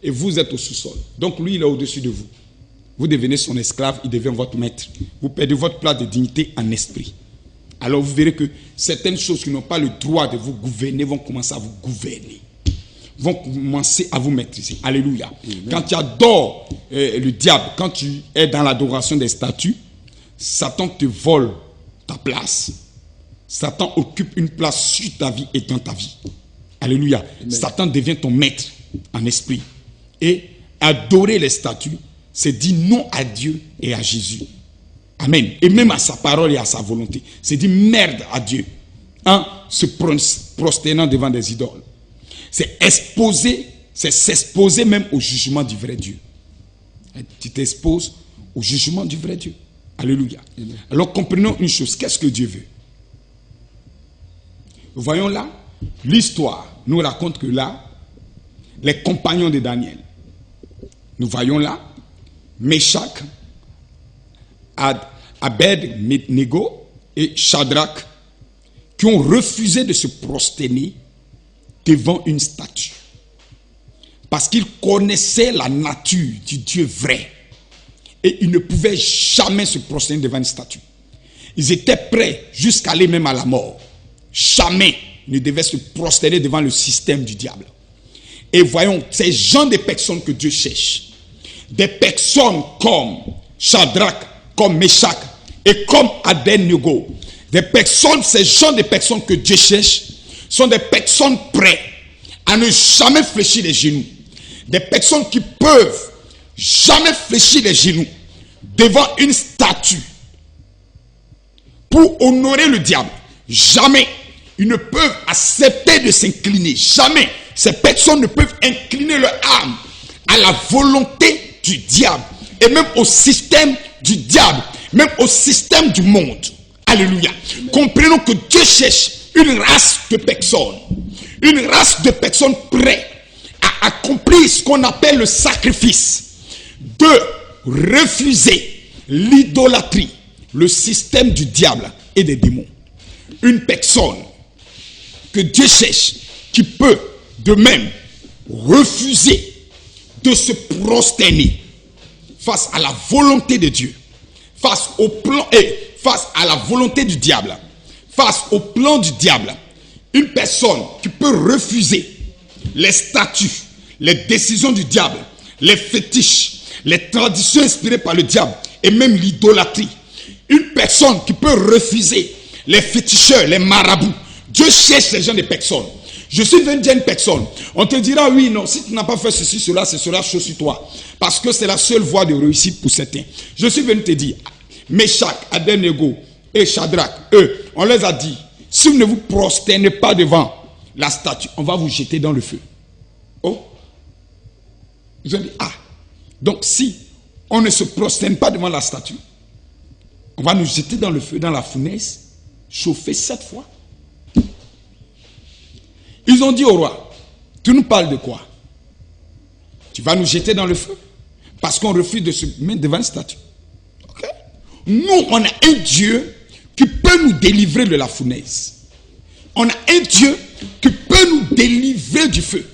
et vous êtes au sous-sol. Donc lui, il est au-dessus de vous. Vous devenez son esclave, il devient votre maître. Vous perdez votre place de dignité en esprit. Alors vous verrez que certaines choses qui n'ont pas le droit de vous gouverner vont commencer à vous gouverner. Vont commencer à vous maîtriser. Alléluia. Amen. Quand tu adores le diable, quand tu es dans l'adoration des statues, Satan te vole ta place. Satan occupe une place sur ta vie et dans ta vie. Alléluia. Amen. Satan devient ton maître en esprit. Et adorer les statues, c'est dire non à Dieu et à Jésus. Amen. Et même à sa parole et à sa volonté. C'est dire merde à Dieu. En se prosternant devant des idoles. C'est s'exposer même au jugement du vrai Dieu. Tu t'exposes au jugement du vrai Dieu. Alléluia. Amen. Alors comprenons une chose. Qu'est-ce que Dieu veut? Voyons là, l'histoire nous raconte que là, les compagnons de Daniel, nous voyons là, Meshach, Abed-Nego et Shadrach, qui ont refusé de se prosterner devant une statue. Parce qu'ils connaissaient la nature du Dieu vrai. Et ils ne pouvaient jamais se prosterner devant une statue. Ils étaient prêts jusqu'à aller même à la mort. Jamais ne devaient se prosterner devant le système du diable. Et voyons, ces gens de personnes que Dieu cherche. Des personnes comme Shadrach, comme Meshach et comme Abed-Nego. Des personnes, ces gens de personnes que Dieu cherche sont des personnes prêtes à ne jamais fléchir les genoux. Des personnes qui peuvent jamais fléchir les genoux devant une statue pour honorer le diable. Jamais. Ils ne peuvent accepter de s'incliner. Jamais. Ces personnes ne peuvent incliner leur âme à la volonté du diable et même au système du diable, même au système du monde. Alléluia. Amen. Comprenons que Dieu cherche une race de personnes prêtes à accomplir ce qu'on appelle le sacrifice, de refuser l'idolâtrie, le système du diable et des démons. Une personne que Dieu cherche qui peut de même refuser de se prosterner face à la volonté de Dieu, face au plan et face à la volonté du diable, face au plan du diable. Une personne qui peut refuser les statuts, les décisions du diable, les fétiches, les traditions inspirées par le diable et même l'idolâtrie. Une personne qui peut refuser les féticheurs, les marabouts. Dieu cherche ces gens de personnes. Je suis venu dire à une personne, on te dira oui, non, si tu n'as pas fait ceci, cela, ce sera chaud sur toi. Parce que c'est la seule voie de réussite pour certains. Je suis venu te dire, Meshach, Abed-Nego et Shadrach, eux, on les a dit, si vous ne vous prosternez pas devant la statue, on va vous jeter dans le feu. Oh. Ils ont dit, ah. Donc si on ne se prosterne pas devant la statue, on va nous jeter dans le feu, dans la fournaise, chauffer 7 fois. Ils ont dit au roi, tu nous parles de quoi? Tu vas nous jeter dans le feu parce qu'on refuse de se mettre devant une statue. Okay? Nous, on a un Dieu qui peut nous délivrer de la fournaise. On a un Dieu qui peut nous délivrer du feu.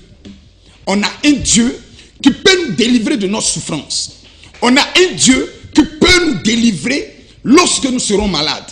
On a un Dieu qui peut nous délivrer de nos souffrances. On a un Dieu qui peut nous délivrer lorsque nous serons malades.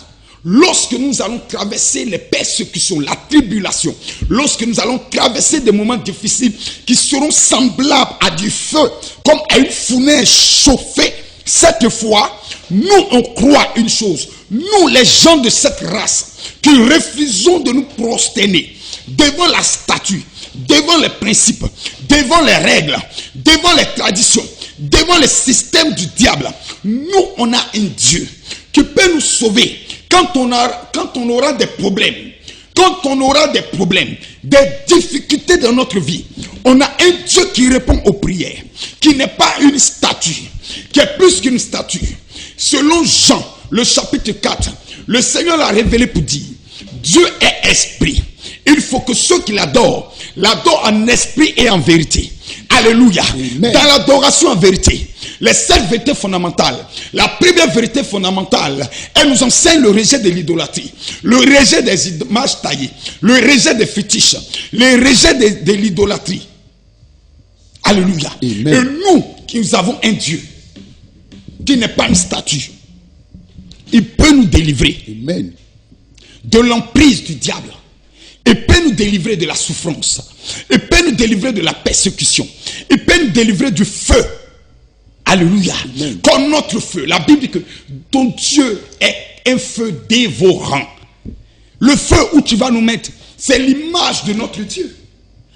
Lorsque nous allons traverser les persécutions, la tribulation, lorsque nous allons traverser des moments difficiles qui seront semblables à du feu, comme à une fournaise chauffée, cette fois, nous on croit une chose. Nous, les gens de cette race, qui refusons de nous prosterner devant la statue, devant les principes, devant les règles, devant les traditions, devant le système du diable, nous on a un Dieu qui peut nous sauver. Quand on aura des problèmes, des difficultés dans notre vie, on a un Dieu qui répond aux prières, qui n'est pas une statue, qui est plus qu'une statue. Selon Jean, le chapitre 4, le Seigneur l'a révélé pour dire, Dieu est esprit. Il faut que ceux qui l'adorent en esprit et en vérité. Alléluia. Amen. Dans l'adoration en vérité, les 7 vérités fondamentales. La première vérité fondamentale, elle nous enseigne le rejet de l'idolâtrie, le rejet des images taillées, le rejet des fétiches, le rejet de l'idolâtrie. Alléluia. Amen. Et nous, qui avons un Dieu qui n'est pas une statue, il peut nous délivrer. Amen. De l'emprise du diable. Il peut nous délivrer de la souffrance. Il peut nous délivrer de la persécution. Il peut nous délivrer du feu. Alléluia. Amen. Comme notre feu. La Bible dit que ton Dieu est un feu dévorant. Le feu où tu vas nous mettre, c'est l'image de notre Dieu.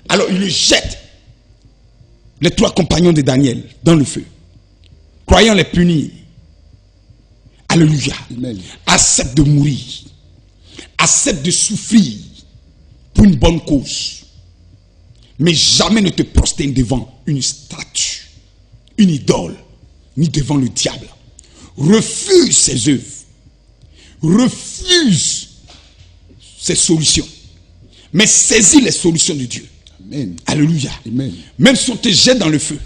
Alors il le jette. Les 3 compagnons de Daniel dans le feu. Croyant les punir. Alléluia. Amen. Accepte de mourir. Accepte de souffrir pour une bonne cause. Mais jamais ne te prosterne devant une statue, une idole, ni devant le diable. Refuse ses œuvres. Refuse ses solutions. Mais saisis les solutions de Dieu. Amen. Alléluia. Amen. Même si on te jette dans le feu,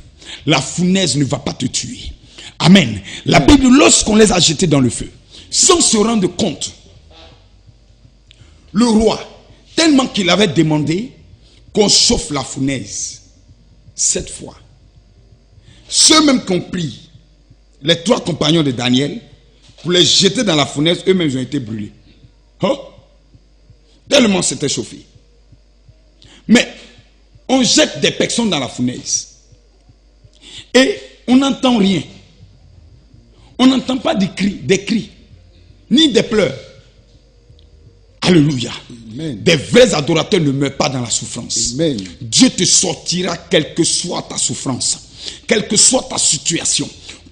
la fournaise ne va pas te tuer. Amen. La Bible, lorsqu'on les a jetés dans le feu, sans se rendre compte, le roi, tellement qu'il avait demandé qu'on chauffe la fournaise 7 fois. Ceux mêmes qui ont pris les 3 compagnons de Daniel pour les jeter dans la fournaise, eux-mêmes ont été brûlés. Oh? Tellement c'était chauffé. Mais on jette des personnes dans la fournaise et on n'entend rien. On n'entend pas des cris, ni des pleurs. Alléluia. Amen. Des vrais adorateurs ne meurent pas dans la souffrance. Amen. Dieu te sortira quelle que soit ta souffrance, quelle que soit ta situation.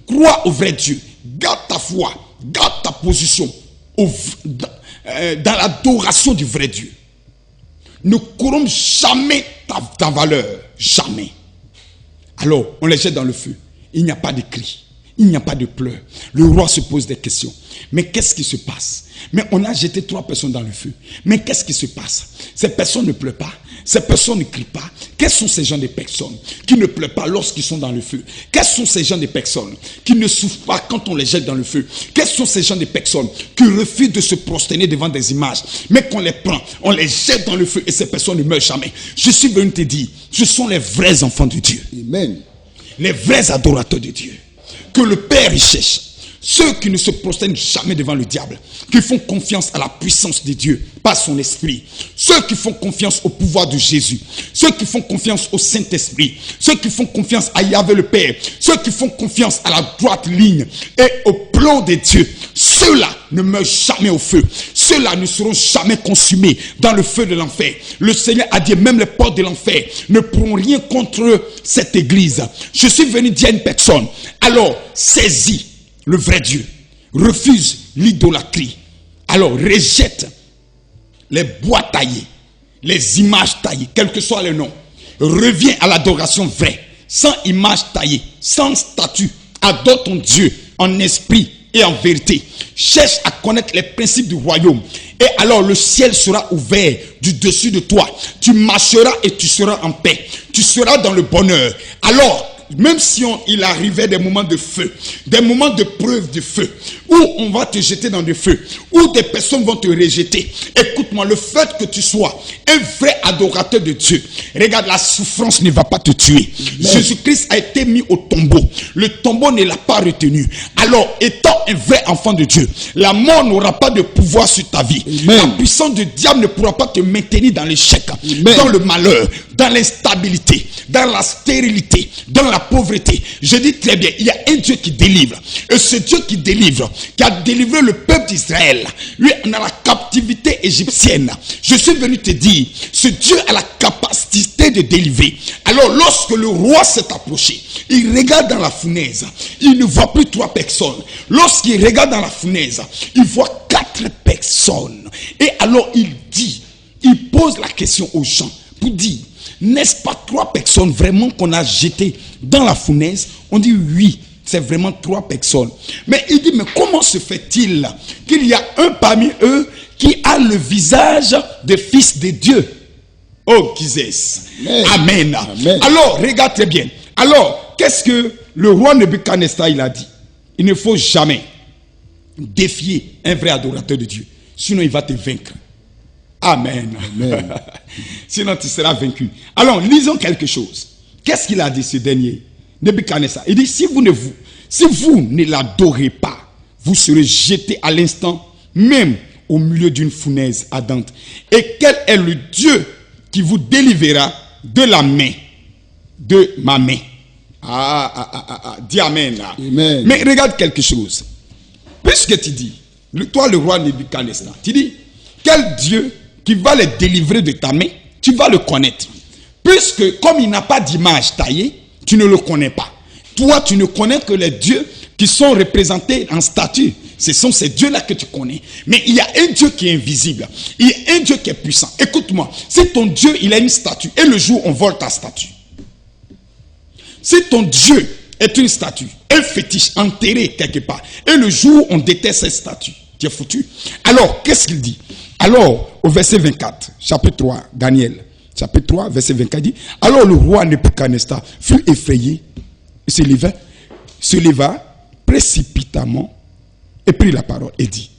Crois au vrai Dieu. Garde ta foi, garde ta position dans l'adoration du vrai Dieu. Ne corromps jamais ta valeur. Jamais. Alors, on les jette dans le feu. Il n'y a pas de cris. Il n'y a pas de pleurs. Le roi se pose des questions. Mais qu'est-ce qui se passe? Mais on a jeté 3 personnes dans le feu. Mais qu'est-ce qui se passe? Ces personnes ne pleurent pas. Ces personnes ne crient pas. Quels sont ces gens de personnes qui ne pleurent pas lorsqu'ils sont dans le feu? Quels sont ces gens de personnes qui ne souffrent pas quand on les jette dans le feu? Quels sont ces gens de personnes qui refusent de se prosterner devant des images? Mais qu'on les prend, on les jette dans le feu et ces personnes ne meurent jamais. Je suis venu te dire, ce sont les vrais enfants de Dieu. Amen. Les vrais adorateurs de Dieu. Que le Père y cherche. Ceux qui ne se prosternent jamais devant le diable, qui font confiance à la puissance de Dieu par son esprit, ceux qui font confiance au pouvoir de Jésus, ceux qui font confiance au Saint-Esprit, ceux qui font confiance à Yahvé le Père, ceux qui font confiance à la droite ligne et au plan de Dieu, ceux-là ne meurent jamais au feu, ceux-là ne seront jamais consumés dans le feu de l'enfer. Le Seigneur a dit, même les portes de l'enfer ne pourront rien contre cette église. Je suis venu dire à une personne, alors saisis le vrai Dieu, refuse l'idolâtrie, alors rejette les bois taillés, les images taillées, quel que soit le nom, reviens à l'adoration vraie, sans image taillée, sans statue, adore ton Dieu en esprit et en vérité, cherche à connaître les principes du royaume, et alors le ciel sera ouvert du dessus de toi, tu marcheras et tu seras en paix, tu seras dans le bonheur. Alors même si il arrivait des moments de feu, des moments de preuve de feu, où on va te jeter dans le feu, où des personnes vont te rejeter, écoute-moi, le fait que tu sois un vrai adorateur de Dieu, regarde, la souffrance ne va pas te tuer. Jésus-Christ a été mis au tombeau. Le tombeau ne l'a pas retenu. Alors, étant un vrai enfant de Dieu, la mort n'aura pas de pouvoir sur ta vie. Amen. La puissance du diable ne pourra pas te maintenir dans l'échec, dans le malheur, dans l'instabilité, dans la stérilité, dans la pauvreté. Je dis très bien, il y a un Dieu qui délivre. Et ce Dieu qui délivre, qui a délivré le peuple d'Israël, lui, dans la captivité égyptienne. Je suis venu te dire, ce Dieu a la capacité de délivrer. Alors, lorsque le roi s'est approché, il regarde dans la fournaise, il ne voit plus 3 personnes. Lorsqu'il regarde dans la fournaise, il voit 4 personnes. Et alors, il pose la question aux gens pour dire, n'est-ce pas 3 personnes vraiment qu'on a jetées dans la fournaise? On dit oui, c'est vraiment 3 personnes. Mais il dit, mais comment se fait-il qu'il y a un parmi eux qui a le visage de fils de Dieu? Oh, Jesus. Amen. Amen. Alors, regarde très bien. Alors, qu'est-ce que le roi Nebuchadnezzar il a dit? Il ne faut jamais défier un vrai adorateur de Dieu. Sinon, il va te vaincre. Amen. Amen. Sinon, tu seras vaincu. Alors, lisons quelque chose. Qu'est-ce qu'il a dit, ce dernier Nebuchadnezzar? Il dit, si vous ne l'adorez pas, vous serez jeté à l'instant même au milieu d'une fournaise ardente. Et quel est le Dieu qui vous délivrera de la main, de ma main? Dis amen. Amen. Mais regarde quelque chose. Puisque tu dis, toi le roi Nebuchadnezzar, tu dis, quel Dieu qui va les délivrer de ta main, tu vas le connaître. Puisque comme il n'a pas d'image taillée, tu ne le connais pas. Toi, tu ne connais que les dieux qui sont représentés en statue. Ce sont ces dieux-là que tu connais. Mais il y a un Dieu qui est invisible. Il y a un Dieu qui est puissant. Écoute-moi, si ton Dieu, il a une statue, et le jour on vole ta statue. Si ton Dieu est une statue, un fétiche enterré quelque part, et le jour on déteste cette statue, tu es foutu. Alors, qu'est-ce qu'il dit? Alors, au verset 24, chapitre 3, Daniel, chapitre 3, verset 24, dit, alors le roi Nebuchadnezzar fut effrayé, se leva précipitamment et prit la parole et dit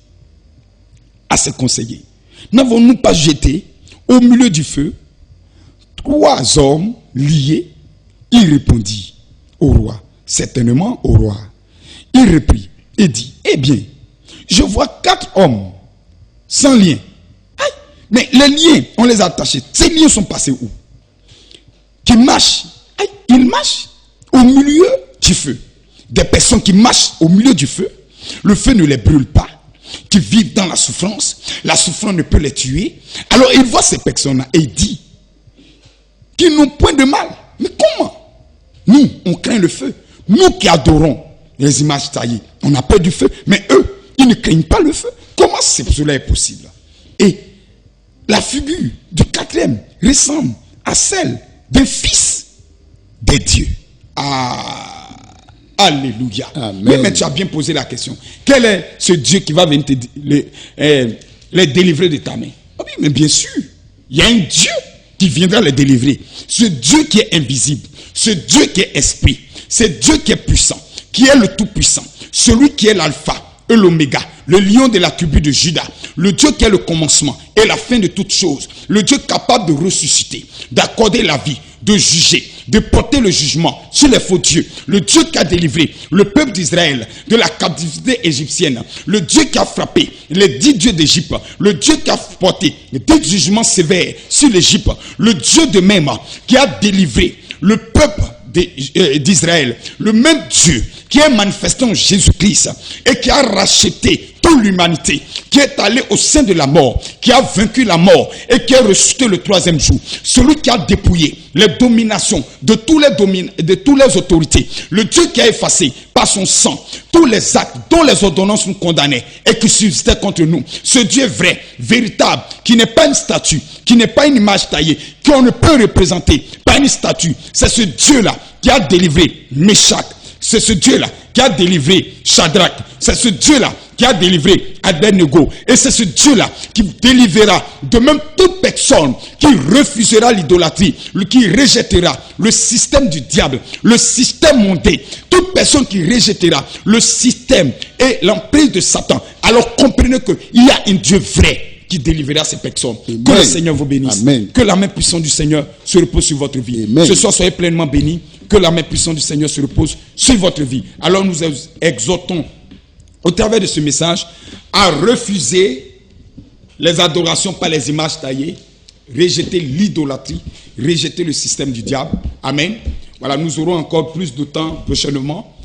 à ses conseillers, n'avons-nous pas jeté au milieu du feu 3 hommes liés? Il répondit au roi, certainement au roi. Il reprit et dit, eh bien, je vois 4 hommes sans lien. Aïe, mais les liens, on les a attachés. Ces liens sont passés où? Qui marchent. Aïe, ils marchent au milieu du feu. Des personnes qui marchent au milieu du feu. Le feu ne les brûle pas. Qui vivent dans la souffrance. La souffrance ne peut les tuer. Alors il voit ces personnes-là et il dit qu'ils n'ont point de mal. Mais comment? Nous, on craint le feu. Nous qui adorons les images taillées, on a peur du feu. Mais eux, ils ne craignent pas le feu. Comment cela est possible? Et la figure du 4e ressemble à celle d'un fils de Dieu. Alléluia. Amen. Mais tu as bien posé la question. Quel est ce Dieu qui va venir les délivrer de ta main? Ah oui, mais bien sûr. Il y a un Dieu qui viendra les délivrer. Ce Dieu qui est invisible. Ce Dieu qui est esprit. Ce Dieu qui est puissant. Qui est le tout-puissant. Celui qui est l'alpha et l'oméga. Le lion de la tribu de Juda. Le Dieu qui est le commencement et la fin de toutes choses. Le Dieu capable de ressusciter. D'accorder la vie. De juger. De porter le jugement sur les faux dieux. Le Dieu qui a délivré le peuple d'Israël de la captivité égyptienne. Le Dieu qui a frappé les 10 dieux d'Égypte. Le Dieu qui a porté des jugements sévères sur l'Égypte. Le Dieu de même qui a délivré le peuple d'Israël. Le même Dieu qui est manifesté en Jésus-Christ et qui a racheté toute l'humanité, qui est allé au sein de la mort, qui a vaincu la mort et qui est ressuscité le 3e jour. Celui qui a dépouillé les dominations de toutes les autorités. Le Dieu qui a effacé par son sang tous les actes dont les ordonnances nous condamnaient et qui subsistaient contre nous. Ce Dieu est vrai, véritable, qui n'est pas une statue, qui n'est pas une image taillée, qu'on ne peut représenter par une statue. C'est ce Dieu-là qui a délivré Meshach. C'est ce Dieu-là qui a délivré Shadrach. C'est ce Dieu-là qui a délivré Abednego. Et c'est ce Dieu-là qui délivrera de même toute personne qui refusera l'idolâtrie, qui rejettera le système du diable, le système mondain. Toute personne qui rejettera le système et l'emprise de Satan. Alors comprenez qu'il y a un Dieu vrai qui délivrera ces personnes. Amen. Que le Seigneur vous bénisse. Amen. Que la main puissante du Seigneur se repose sur votre vie. Amen. Ce soir, soyez pleinement bénis. Que la main puissante du Seigneur se repose sur votre vie. Alors nous exhortons au travers de ce message à refuser les adorations par les images taillées, rejeter l'idolâtrie, rejeter le système du diable. Amen. Voilà, nous aurons encore plus de temps prochainement.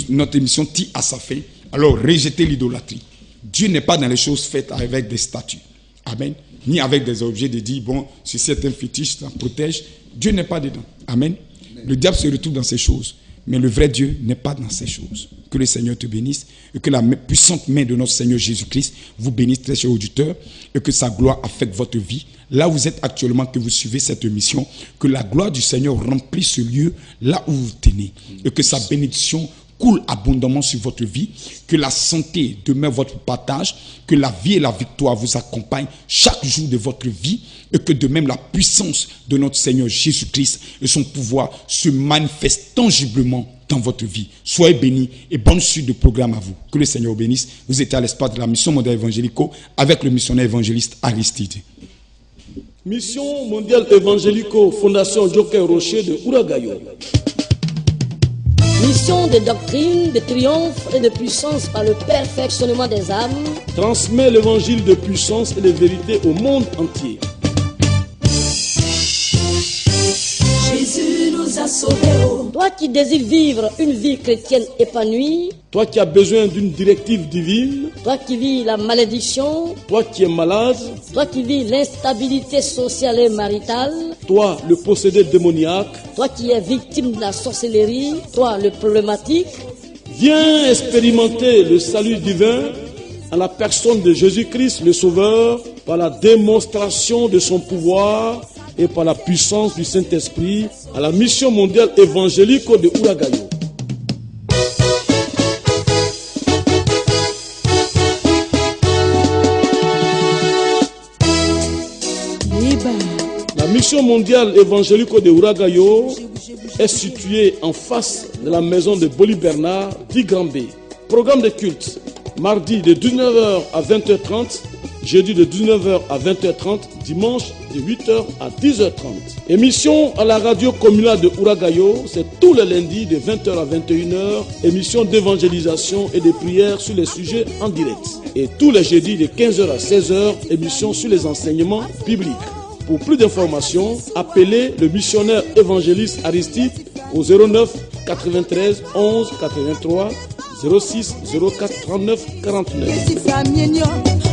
Notre émission tire à sa fin. Alors rejetez l'idolâtrie. Dieu n'est pas dans les choses faites avec des statues. Amen. Ni avec des objets de dire, bon, si c'est un fétiche, ça protège. Dieu n'est pas dedans. Amen. Le diable se retrouve dans ces choses. Mais le vrai Dieu n'est pas dans ces choses. Que le Seigneur te bénisse et que la puissante main de notre Seigneur Jésus-Christ vous bénisse, très chers auditeurs, et que sa gloire affecte votre vie. Là où vous êtes actuellement, que vous suivez cette émission, que la gloire du Seigneur remplisse ce lieu là où vous tenez et que sa bénédiction coule abondamment sur votre vie, que la santé demeure votre partage, que la vie et la victoire vous accompagnent chaque jour de votre vie et que de même la puissance de notre Seigneur Jésus-Christ et son pouvoir se manifestent tangiblement dans votre vie. Soyez bénis et bonne suite de programme à vous. Que le Seigneur vous bénisse. Vous êtes à l'espace de la mission mondiale évangélico avec le missionnaire évangéliste Aristide. Mission mondiale évangélico, Fondation Joker Rocher de Ouragayo. Mission de doctrine, de triomphe et de puissance par le perfectionnement des âmes. Transmet l'évangile de puissance et de vérité au monde entier. Jésus nous a sauvés. Toi qui désires vivre une vie chrétienne épanouie. Toi qui as besoin d'une directive divine. Toi qui vis la malédiction. Toi qui es malade. Toi qui vis l'instabilité sociale et maritale. Toi le possédé démoniaque. Toi qui es victime de la sorcellerie. Toi le problématique. Viens expérimenter le salut divin à la personne de Jésus-Christ le Sauveur par la démonstration de son pouvoir et par la puissance du Saint-Esprit à la mission mondiale évangélique de Ouragayo. La mission mondiale évangélique de Ouragayo est située en face de la maison de Boli Bernard, dit Grand B. Programme de culte, mardi de 19h à 20h30, jeudi de 19h à 20h30, dimanche de 8h à 10h30. Émission à la radio communale de Ouragayo, c'est tous les lundis de 20h à 21h, émission d'évangélisation et de prière sur les sujets en direct. Et tous les jeudis de 15h à 16h, émission sur les enseignements bibliques. Pour plus d'informations, appelez le missionnaire évangéliste Aristide au 09 93 11 83 06 04 39 49.